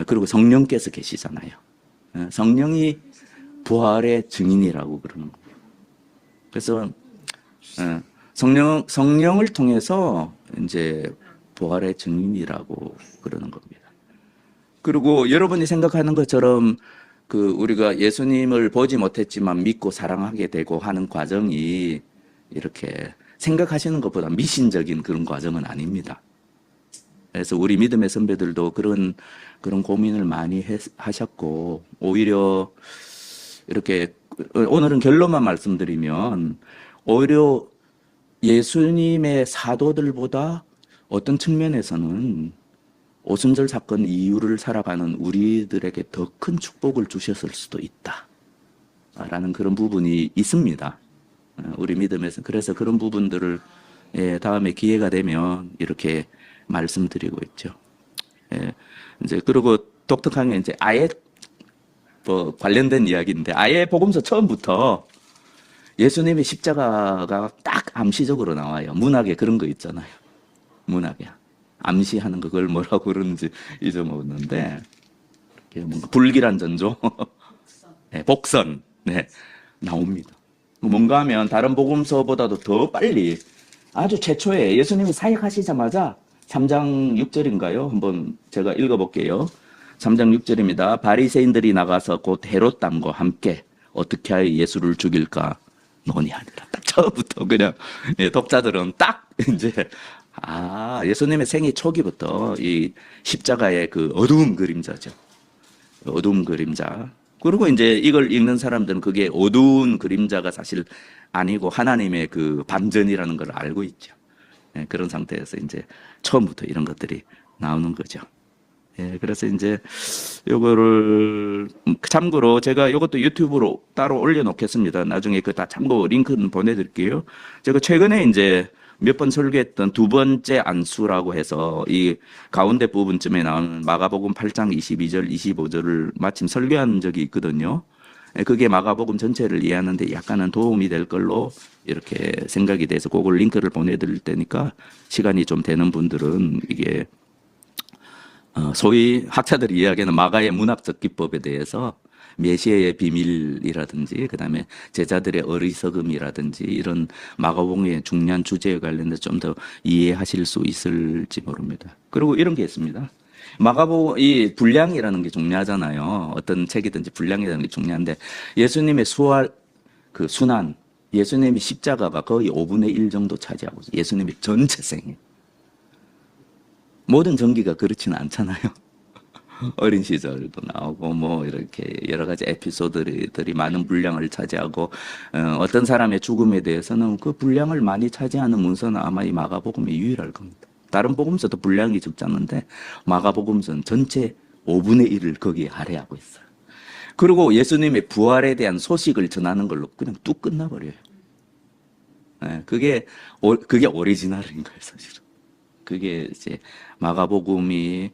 그리고 성령께서 계시잖아요. 성령이 부활의 증인이라고 그러는 거예요. 그래서 성령을 통해서 이제 부활의 증인이라고 그러는 겁니다. 그리고 여러분이 생각하는 것처럼 우리가 예수님을 보지 못했지만 믿고 사랑하게 되고 하는 과정이 이렇게 생각하시는 것보다 미신적인 그런 과정은 아닙니다. 그래서 우리 믿음의 선배들도 그런 고민을 많이 하셨고, 오히려 이렇게 오늘은 결론만 말씀드리면 오히려 예수님의 사도들보다 어떤 측면에서는 오순절 사건 이후를 살아가는 우리들에게 더 큰 축복을 주셨을 수도 있다라는 그런 부분이 있습니다. 우리 믿음에서. 그래서 그런 부분들을 다음에 기회가 되면 이렇게 말씀드리고 있죠. 이제 그리고 독특한 게 이제 아예 뭐 관련된 이야기인데, 아예 복음서 처음부터 예수님의 십자가가 딱 암시적으로 나와요. 문학에 그런 거 있잖아요. 문학에 암시하는 거, 그걸 뭐라고 그러는지 잊어먹었는데, 뭔가 불길한 전조, 네, 복선, 네, 나옵니다. 뭔가 하면 다른 복음서보다도 더 빨리, 아주 최초에 예수님이 사역하시자마자 3장 6절인가요? 한번 제가 읽어볼게요. 3장 6절입니다. 바리새인들이 나가서 곧 헤롯 왕과 함께 어떻게 하여 예수를 죽일까 논의하니라. 딱 처음부터 그냥 독자들은 딱 이제 예수님의 생애 초기부터 이 십자가의 그 어두운 그림자죠. 어두운 그림자. 그리고 이제 이걸 읽는 사람들은 그게 어두운 그림자가 사실 아니고 하나님의 그 반전이라는 걸 알고 있죠. 그런 상태에서 이제 처음부터 이런 것들이 나오는 거죠. 그래서 이제 요거를 참고로 제가 요것도 유튜브로 따로 올려놓겠습니다. 나중에 그 다 참고 링크는 보내드릴게요. 제가 최근에 이제 몇 번 설교했던 두 번째 안수라고 해서 이 가운데 부분쯤에 나오는 마가복음 8장 22절, 25절을 마침 설교한 적이 있거든요. 그게 마가복음 전체를 이해하는데 약간은 도움이 될 걸로 이렇게 생각이 돼서 그걸 링크를 보내드릴 테니까 시간이 좀 되는 분들은 이게 소위 학자들이 이야기하는 마가의 문학적 기법에 대해서 메시아의 비밀이라든지 그다음에 제자들의 어리석음이라든지 이런 마가복음의 중요한 주제에 관련해서 좀 더 이해하실 수 있을지 모릅니다. 그리고 이런 게 있습니다. 마가복음 이 분량이라는 게 중요하잖아요. 어떤 책이든지 분량이라는 게 중요한데 예수님의 수활 그 순환, 예수님의 십자가가 거의 5분의 1 정도 차지하고 있어요. 예수님의 전체 생애. 모든 전기가 그렇지는 않잖아요. 어린 시절도 나오고 뭐 이렇게 여러 가지 에피소드들이 많은 분량을 차지하고 어떤 사람의 죽음에 대해서는 그 분량을 많이 차지하는 문서는 아마 이 마가복음이 유일할 겁니다. 다른 복음서도 분량이 적잖은데 마가복음서는 전체 5분의 1을 거기에 할애하고 있어요. 그리고 예수님의 부활에 대한 소식을 전하는 걸로 그냥 뚝 끝나버려요. 그게 오리지널인 거예요, 사실은. 그게 이제 마가복음이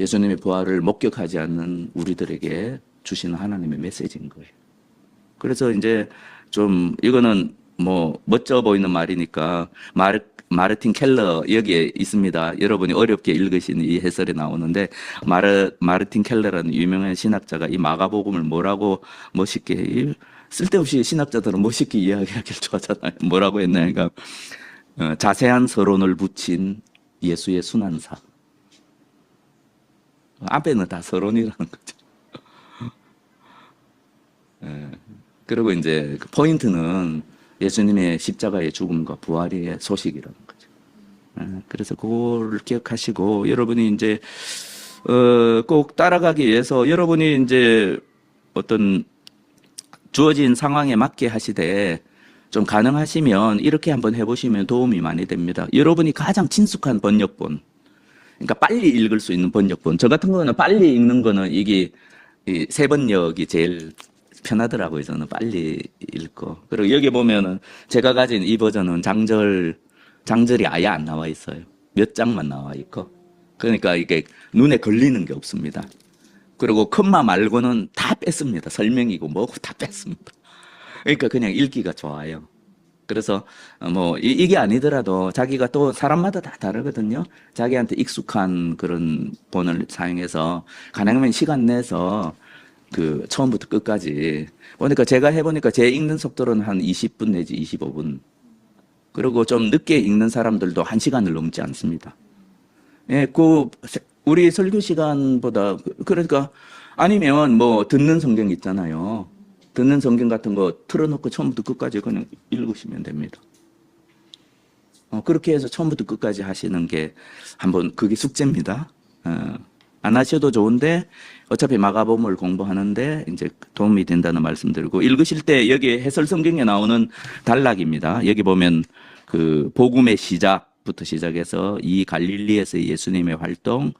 예수님의 부활을 목격하지 않는 우리들에게 주시는 하나님의 메시지인 거예요. 그래서 이제 좀 이거는 뭐 멋져 보이는 말이니까 마르틴 켈러 여기에 있습니다. 여러분이 어렵게 읽으신 이 해설에 나오는데 마르틴 켈러라는 유명한 신학자가 이 마가복음을 뭐라고 멋있게 쓸데없이 신학자들은 멋있게 이야기하기를 좋아하잖아요. 뭐라고 했나요? 그러니까 자세한 서론을 붙인 예수의 순환사. 앞에는 다 서론이라는 거죠. 그리고 이제 그 포인트는 예수님의 십자가의 죽음과 부활의 소식이라는 거죠. 그래서 그걸 기억하시고 여러분이 이제 꼭 따라가기 위해서 여러분이 이제 어떤 주어진 상황에 맞게 하시되 좀 가능하시면 이렇게 한번 해보시면 도움이 많이 됩니다. 여러분이 가장 친숙한 번역본, 그러니까 빨리 읽을 수 있는 번역본. 저 같은 거는 빨리 읽는 거는 이게 이 새 번역이 제일 편하더라고요. 저는 빨리 읽고. 그리고 여기 보면은 제가 가진 이 버전은 장절이 아예 안 나와 있어요. 몇 장만 나와 있고. 그러니까 이게 눈에 걸리는 게 없습니다. 그리고 컴마 말고는 다 뺐습니다. 설명이고 뭐고 다 뺐습니다. 그러니까 그냥 읽기가 좋아요. 그래서 뭐 이게 아니더라도 자기가 또 사람마다 다 다르거든요. 자기한테 익숙한 그런 본을 사용해서 가능하면 시간 내서 그 처음부터 끝까지 보니까 제가 해보니까 제 읽는 속도로는 한 20분 내지 25분. 그리고 좀 늦게 읽는 사람들도 1시간을 넘지 않습니다. 예, 우리 설교 시간보다 그러니까 아니면 뭐 듣는 성경 있잖아요. 듣는 성경 같은 거 틀어놓고 처음부터 끝까지 그냥 읽으시면 됩니다. 그렇게 해서 처음부터 끝까지 하시는 게 한번 그게 숙제입니다. 안 하셔도 좋은데 어차피 마가복음을 공부하는데 이제 도움이 된다는 말씀드리고 읽으실 때 여기 해설 성경에 나오는 단락입니다. 여기 보면 그 복음의 시작부터 시작해서 이 갈릴리에서의 예수님의 활동,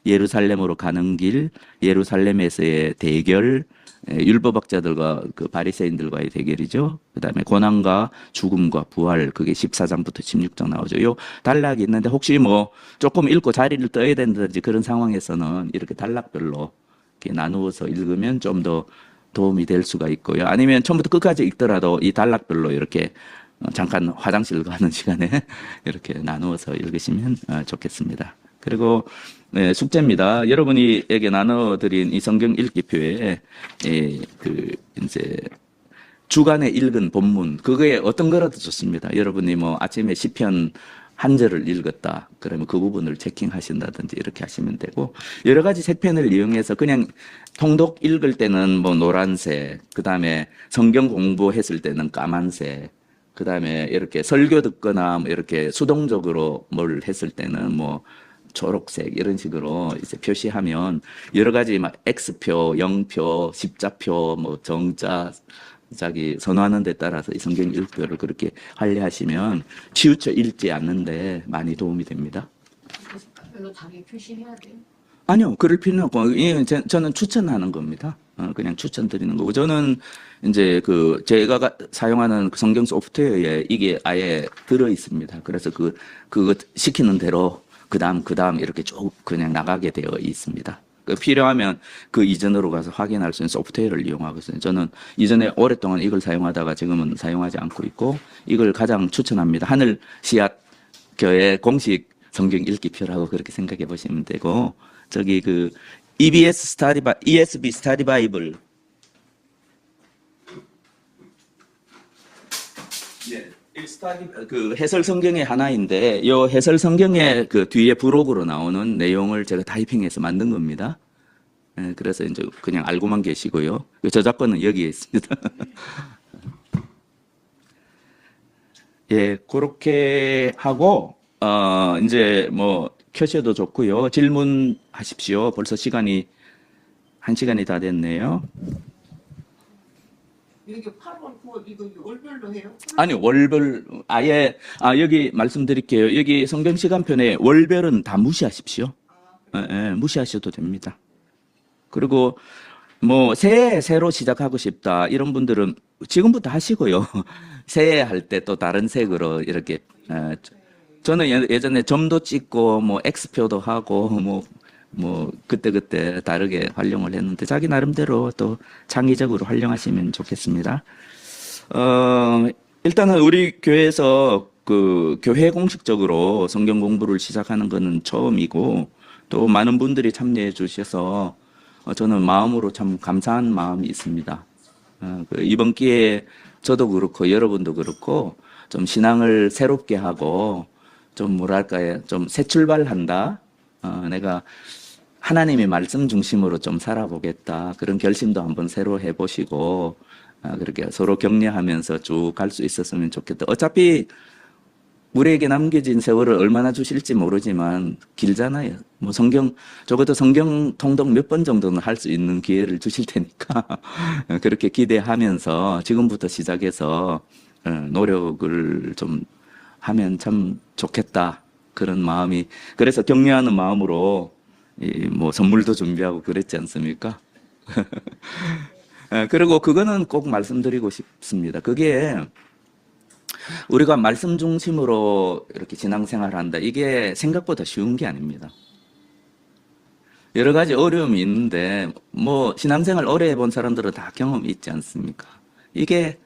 예루살렘으로 가는 길, 예루살렘에서의 대결, 율법학자들과 그 바리새인들과의 대결이죠. 그다음에 고난과 죽음과 부활, 그게 14장부터 16장 나오죠. 요 단락이 있는데 혹시 뭐 조금 읽고 자리를 떠야 된다든지 그런 상황에서는 이렇게 단락별로 이렇게 나누어서 읽으면 좀 더 도움이 될 수가 있고요. 아니면 처음부터 끝까지 읽더라도 이 단락별로 이렇게 잠깐 화장실 가는 시간에 이렇게 나누어서 읽으시면 좋겠습니다. 그리고 네, 숙제입니다. 여러분이에게 나눠드린 이 성경 읽기표에 이제 주간에 읽은 본문 그거에 어떤 거라도 좋습니다. 여러분이 뭐 아침에 시편 한 절을 읽었다 그러면 그 부분을 체킹하신다든지 이렇게 하시면 되고 여러 가지 색펜을 이용해서 그냥 통독 읽을 때는 뭐 노란색, 그 다음에 성경 공부했을 때는 까만색, 그 다음에 이렇게 설교 듣거나 뭐 이렇게 수동적으로 뭘 했을 때는 뭐 초록색 이런 식으로 이제 표시하면 여러 가지 막 X표, 0표, 십자표, 뭐 정자 자기 선호하는 데 따라서 이 성경 읽기를 그렇게 관리하시면 치우쳐 읽지 않는데 많이 도움이 됩니다. 별로 다르게 표시해야 돼요? 아니요, 그럴 필요는 없고 저는 추천하는 겁니다. 그냥 추천드리는 거고 저는 이제 그 제가 사용하는 그 성경 소프트웨어에 이게 아예 들어 있습니다. 그래서 그거 시키는 대로 그다음 이렇게 쭉 그냥 나가게 되어 있습니다. 필요하면 그 이전으로 가서 확인할 수 있는 소프트웨어를 이용하거든요. 저는 이전에 오랫동안 이걸 사용하다가 지금은 사용하지 않고 있고 이걸 가장 추천합니다. 하늘 씨앗 교회 공식 성경 읽기표라고 그렇게 생각해 보시면 되고 저기 그 ESV 스타디 바이블 그 해설 성경의 하나인데 이 해설 성경의 그 뒤에 부록으로 나오는 내용을 제가 타이핑해서 만든 겁니다. 그래서 이제 그냥 알고만 계시고요. 저작권은 여기에 있습니다. 예, 그렇게 하고 이제 뭐 켜셔도 좋고요. 질문하십시오. 벌써 시간이 1시간이 다 됐네요. 이게 8월, 9월 이거 월별로 해요? 아니 월별 아예 여기 말씀드릴게요. 여기 성경 시간편에 월별은 다 무시하십시오. 무시하셔도 됩니다. 그리고 뭐 새해 새로 시작하고 싶다 이런 분들은 지금부터 하시고요. 새해 할 때 또 다른 색으로 이렇게 저는 예전에 점도 찍고 뭐 X표도 하고 뭐 그때 다르게 활용을 했는데 자기 나름대로 또 창의적으로 활용하시면 좋겠습니다. 일단은 우리 교회에서 그 교회 공식적으로 성경 공부를 시작하는 것은 처음이고 또 많은 분들이 참여해 주셔서 저는 마음으로 참 감사한 마음이 있습니다. 이번 기회에 저도 그렇고 여러분도 그렇고 좀 신앙을 새롭게 하고 좀 뭐랄까요, 좀 새 출발한다. 내가 하나님의 말씀 중심으로 좀 살아보겠다. 그런 결심도 한번 새로 해보시고 그렇게 서로 격려하면서 쭉 갈 수 있었으면 좋겠다. 어차피 우리에게 남겨진 세월을 얼마나 주실지 모르지만 길잖아요. 뭐 적어도 성경 통독 몇 번 정도는 할 수 있는 기회를 주실 테니까 그렇게 기대하면서 지금부터 시작해서 노력을 좀 하면 참 좋겠다. 그런 마음이, 그래서 격려하는 마음으로 뭐 선물도 준비하고 그랬지 않습니까? 그리고 그거는 꼭 말씀드리고 싶습니다. 그게 우리가 말씀 중심으로 이렇게 신앙생활한다. 이게 생각보다 쉬운 게 아닙니다. 여러 가지 어려움이 있는데 뭐 신앙생활 오래 해본 사람들은 다 경험이 있지 않습니까? 이게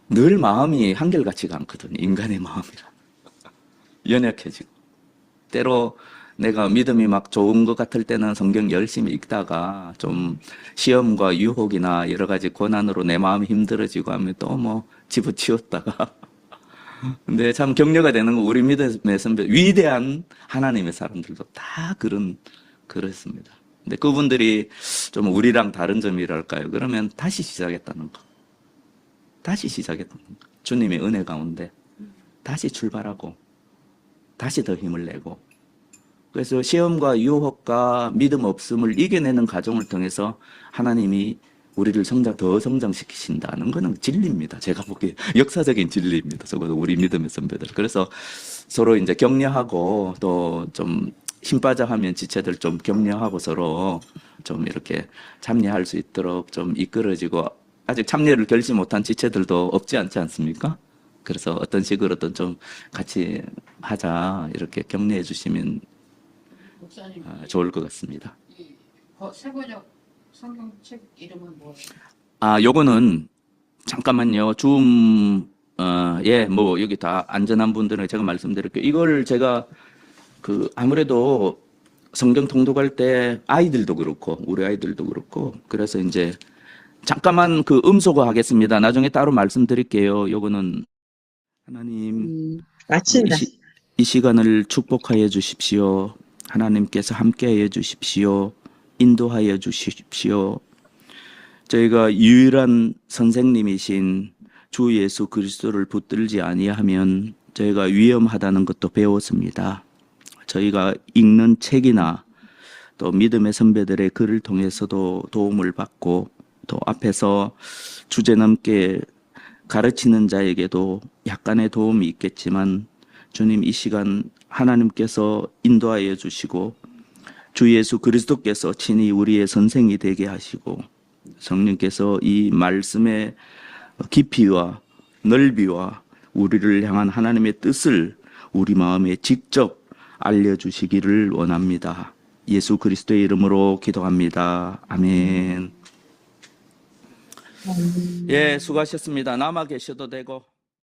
늘 마음이 한결같지가 않거든요. 인간의 마음이라 연약해지고 때로 내가 믿음이 막 좋은 것 같을 때는 성경 열심히 읽다가 좀 시험과 유혹이나 여러 가지 고난으로 내 마음이 힘들어지고 하면 또 뭐 집어치웠다가 근데 참 격려가 되는 건 우리 믿음의 선배 위대한 하나님의 사람들도 다 그렇습니다. 근데 그분들이 좀 우리랑 다른 점이랄까요? 그러면 다시 시작했다는 거. 주님의 은혜 가운데 다시 출발하고 다시 더 힘을 내고 그래서 시험과 유혹과 믿음 없음을 이겨내는 과정을 통해서 하나님이 우리를 더 성장시키신다는 것은 진리입니다. 제가 보기에 역사적인 진리입니다. 적어도 우리 믿음의 선배들. 그래서 서로 이제 격려하고 또 좀 힘 빠져 하면 지체들 좀 격려하고 서로 좀 이렇게 참여할 수 있도록 좀 이끌어지고 아직 참여를 결심 못한 지체들도 없지 않지 않습니까? 그래서 어떤 식으로든 좀 같이 하자 이렇게 격려해 주시면 목사님, 좋을 것 같습니다. 이 세번역 성경책 이름은 뭐예요? 요거는 잠깐만요. 뭐 여기 다 안전한 분들은 제가 말씀드릴게요. 이걸 제가 아무래도 성경 통독할 때 아이들도 그렇고 우리 아이들도 그렇고 그래서 이제 잠깐만 음소거 하겠습니다. 나중에 따로 말씀드릴게요. 요거는 하나님 마친다. 이 시간을 축복하여 주십시오. 하나님께서 함께하여 주십시오. 인도하여 주십시오. 저희가 유일한 선생님이신 주 예수 그리스도를 붙들지 아니하면 저희가 위험하다는 것도 배웠습니다. 저희가 읽는 책이나 또 믿음의 선배들의 글을 통해서도 도움을 받고 또 앞에서 주제넘게 가르치는 자에게도 약간의 도움이 있겠지만 주님 이 시간 하나님께서 인도하여 주시고 주 예수 그리스도께서 친히 우리의 선생이 되게 하시고 성령께서 이 말씀의 깊이와 넓이와 우리를 향한 하나님의 뜻을 우리 마음에 직접 알려주시기를 원합니다. 예수 그리스도의 이름으로 기도합니다. 아멘. 예, 수고하셨습니다. 남아 계셔도 되고.